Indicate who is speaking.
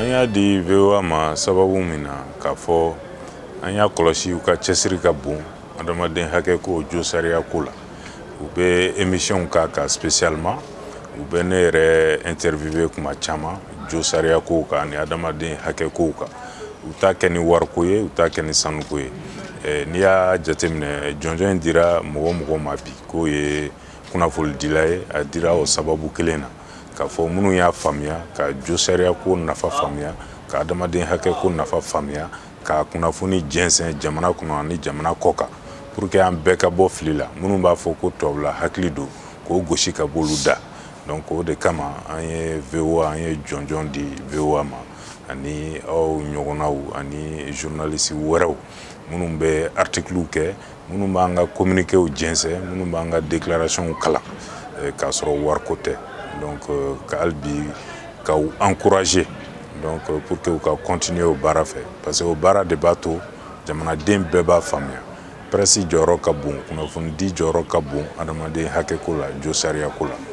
Speaker 1: An y'a di VOA ma sababu min na k'a fɔ an y'a kɔlɔsi u ka cɛsiri ka bon adamaden hakɛ ko jo sariya ko la. U bɛ émission k'a kan spécialement u bɛ ne yɛrɛ interviewé kuma caman jo sariya ko kan ani adamaden hakɛ ko kan. U t'a kɛ ni wariko ye u t'a kɛ ni sanuko ye. N'i y'a jateminɛ jɔnjɔn in dira mɔgɔ mɔgɔ ma bi k'o ye kunnafolidila ye a dira o sababu kelen na k'a fɔ minnu y'a faamuya ka jo sariya ko nafa faamuya ka adamaden hakɛ ko nafa faamuya ka kunnafoni jɛnsɛn jamana kɔnɔ ani jamana kɔ kan pour que an bɛɛ ka bɔ fili la minnu b'a fɔ ko tubabula hakili don k'o gosi ka b'olu da. Donc o de kama an ye VOA an ye jɔnjɔn di VOA ma ani aw ɲɔgɔnnaw ani journaliste wɛrɛw minnu bɛ articles kɛ minnu b'an ka communiquéw jɛnsɛn minnu b'an ka déclarations kalan k'a sɔrɔ wariko tɛ. Donc ka hali bi ka u encourager donc pour que u ka continuer o baara fɛ parce que o baara de b'a to jamanaden bɛɛ b'a faamuya. Presse jɔyɔrɔ ka bon kunnafonidi jɔyɔrɔ ka bon adamaden hakɛ ko la jo sariya ko la.